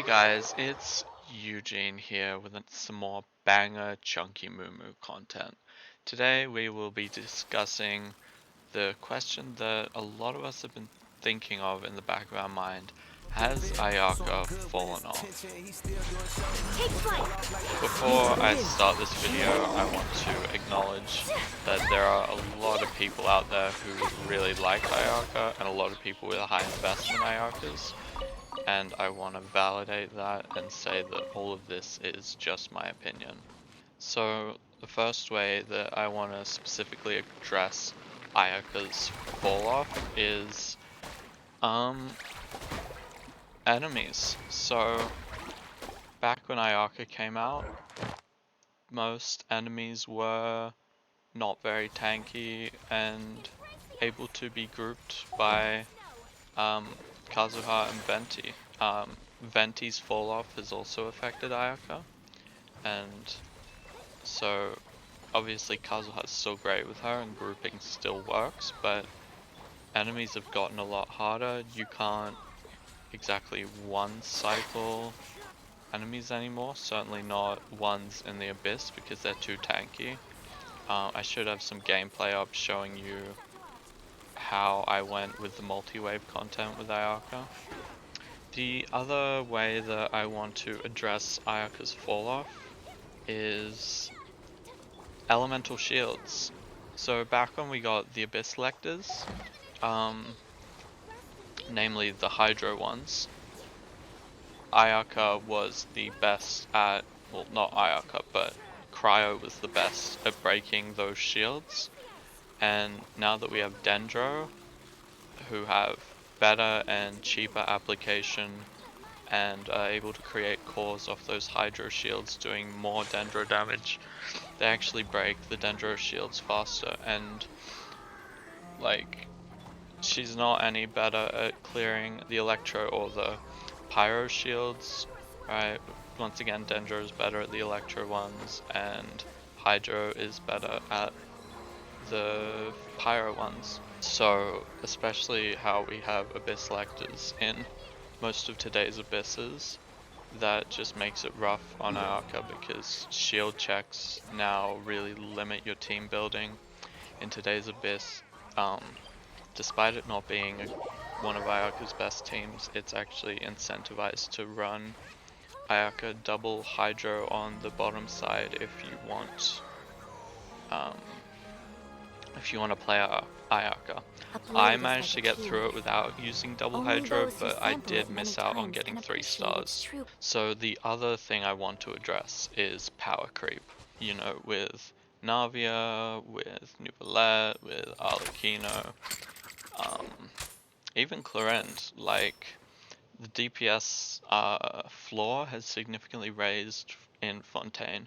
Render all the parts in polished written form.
Hey guys, it's Eugene here with some more banger chunky moo content. Today we will be discussing the question that a lot of us have been thinking of in the back of our mind. Has Ayaka fallen off? Before I start this video, I want to acknowledge that there are a lot of people out there who really like Ayaka and a lot of people with high investment Ayakas. And I want to validate that and say that all of this is just my opinion. So the first way that I want to specifically address Ayaka's fall off is enemies. So back when Ayaka came out, most enemies were not very tanky and able to be grouped by Kazuha and Venti. Venti's fall off has also affected Ayaka, and so obviously Kazuha's still great with her and grouping still works, but enemies have gotten a lot harder. You can't exactly one cycle enemies anymore, certainly not ones in the Abyss because they're too tanky. I should have some gameplay up showing you how I went with the multi-wave content with Ayaka. The other way that I want to address Ayaka's fall off is elemental shields. So back when we got the Abyss Lectors, namely the Hydro ones, Ayaka was the best at, well, not Ayaka, but Cryo was the best at breaking those shields. And now that we have Dendro, who have better and cheaper application and are able to create cores off those Hydro shields doing more Dendro damage, they actually break the Dendro shields faster, and like, she's not any better at clearing the Electro or the Pyro shields, right? Once again, Dendro is better at the Electro ones, and Hydro is better at the Pyro ones. So, especially how we have Abyss Lectors in most of today's Abysses, that just makes it rough on Ayaka because shield checks now really limit your team building in today's Abyss. Despite it not being one of Ayaka's best teams, it's actually incentivized to run Ayaka double Hydro on the bottom side um, if you want to play Ayaka. I managed to get through it without using double Hydro, but I did miss out on getting 3 stars. So the other thing I want to address is power creep. You know, with Navia, with Nuvolette, with Arlecchino, even Clarend, like, the DPS floor has significantly raised in Fontaine,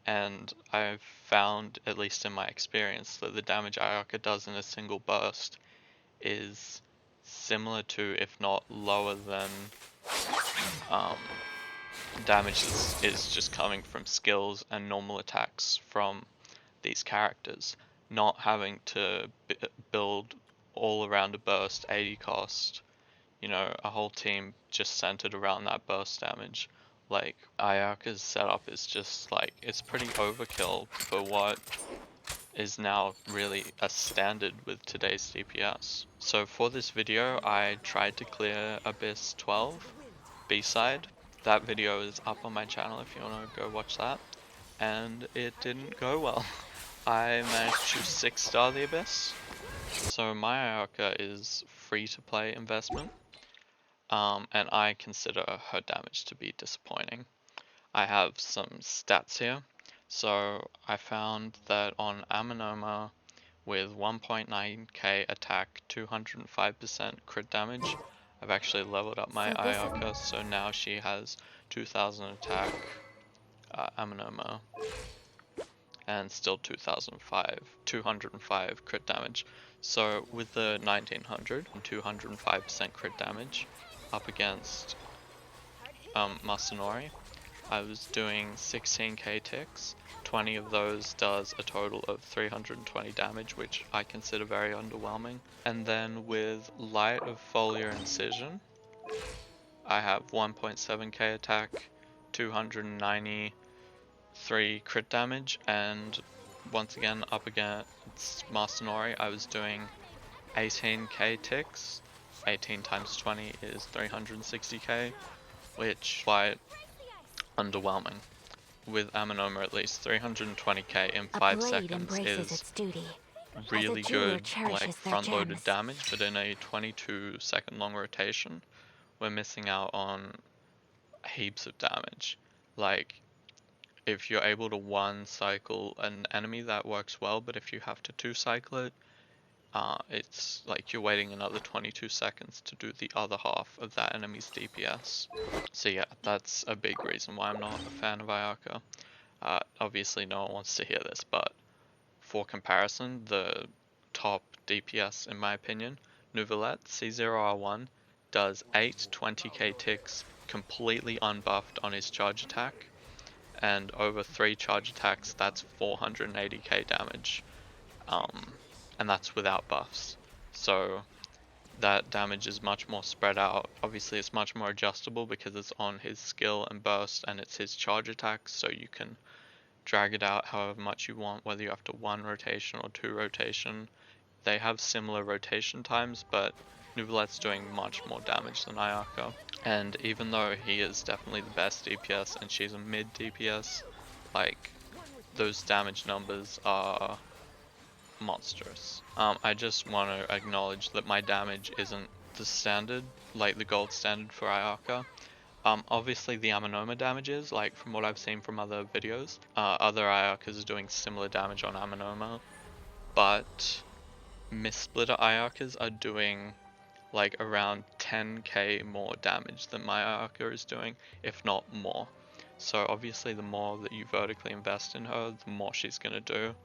and I've found, at least in my experience, that the damage Ayaka does in a single burst is similar to, if not lower than, damage that is just coming from skills and normal attacks from these characters, not having to build all around a burst 80 cost, you know, a whole team just centered around that burst damage. Like, Ayaka's setup is just like, it's pretty overkill for what is now really a standard with today's DPS. So for this video, I tried to clear Abyss 12 B-side. That video is up on my channel if you want to go watch that. And it didn't go well. I managed to 6-star the Abyss. So my Ayaka is free to play investment. And I consider her damage to be disappointing. I have some stats here. So I found that on Aminoma with 1.9k attack, 205% crit damage, I've actually leveled up my Ayaka, so now she has 2000 attack Aminoma and still 205 crit damage. So with the 1900 and 205% crit damage up against Masanori, I was doing 16k ticks. 20 of those does a total of 320 damage, which I consider very underwhelming. And then with Light of Foliar Incision, I have 1.7k attack, 293 crit damage, and once again up against Master Nori I was doing 18k ticks. 18 times 20 is 360k, which is quite underwhelming. With Amanoma at least 320k in 5 seconds is really good, like front-loaded damage, but in a 22-second long rotation, we're missing out on heaps of damage. Like, if you're able to one cycle an enemy, that works well, but if you have to two cycle it, it's like you're waiting another 22 seconds to do the other half of that enemy's DPS. So yeah, that's a big reason why I'm not a fan of Ayaka. Obviously no one wants to hear this, but for comparison, the top DPS in my opinion, Neuvillette C0R1 does 8 20k ticks completely unbuffed on his charge attack, and over 3 charge attacks that's 480k damage, and that's without buffs. So that damage is much more spread out. Obviously it's much more adjustable because it's on his skill and burst and it's his charge attack, so you can drag it out however much you want, whether you have to 1 rotation or 2 rotation. They have similar rotation times, but Neuvillette's doing much more damage than Ayaka. And even though he is definitely the best DPS and she's a mid DPS, like, those damage numbers are monstrous. I just want to acknowledge that my damage isn't the standard, like the gold standard for Ayaka. Obviously the Amanoma damages, like from what I've seen from other videos, other Ayakas are doing similar damage on Amanoma, but Mist-Splitter Ayakas are doing like around 10k more damage than my Ayaka is doing, if not more. So obviously the more that you vertically invest in her, the more she's gonna do.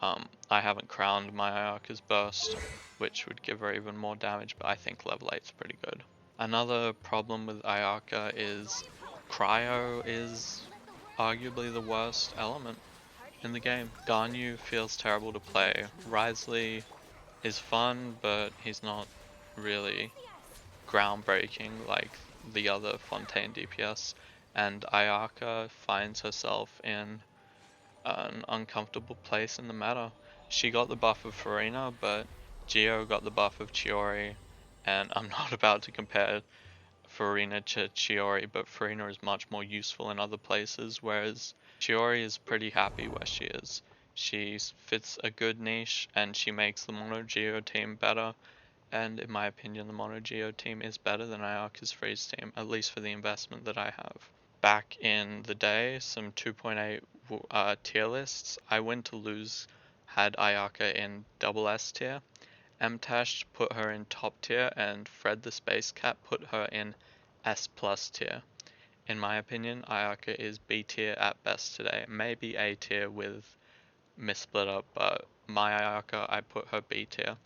I haven't crowned my Ayaka's burst, which would give her even more damage, but I think level 8 is pretty good. Another problem with Ayaka is Cryo is arguably the worst element in the game. Ganyu feels terrible to play. Wriothesley is fun, but he's not really groundbreaking like the other Fontaine DPS. And Ayaka finds herself in an uncomfortable place in the meta. She got the buff of Farina, but Geo got the buff of Chiori, and I'm not about to compare Farina to Chiori, but Farina is much more useful in other places, whereas Chiori is pretty happy where she is. She fits a good niche, and she makes the Mono Geo team better, and in my opinion the Mono Geo team is better than Ayaka's Freeze team, at least for the investment that I have. Back in the day, some 2.8 tier lists, I went to lose had Ayaka in double S tier, Mtash put her in top tier, and Fred the Space Cat put her in S plus tier. In my opinion, Ayaka is B tier at best today, maybe A tier with Mist-Splitter, but my Ayaka, I put her B tier.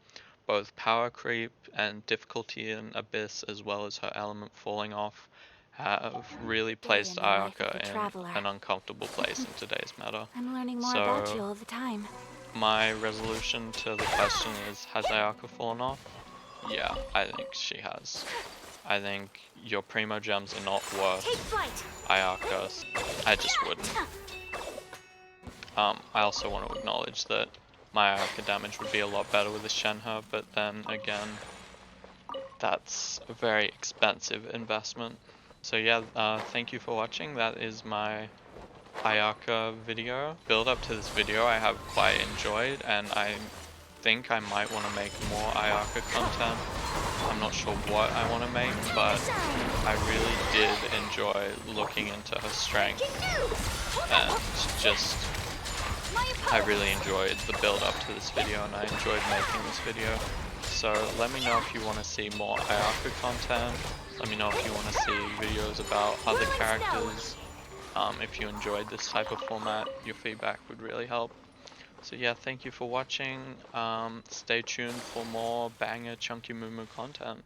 Both power creep and difficulty in Abyss, as well as her element falling off, have really placed Ayaka in an uncomfortable place in today's meta. I'm learning more about you all the time. My resolution to the question is, has Ayaka fallen off? Yeah, I think she has. I think your Primo gems are not worth Ayaka. I just wouldn't. I also want to acknowledge that my Ayaka damage would be a lot better with a Shenhe, but then again, that's a very expensive investment. So yeah, thank you for watching. That is my Ayaka video. Build up to this video I have quite enjoyed, and I think I might want to make more Ayaka content. I'm not sure what I want to make, but I really did enjoy looking into her strength, and just I really enjoyed the build up to this video, and I enjoyed making this video. So let me know if you want to see more Ayaka content. Let me know if you want to see videos about other characters. If you enjoyed this type of format, your feedback would really help. So yeah, thank you for watching. Stay tuned for more banger Chunky Moo Moo content.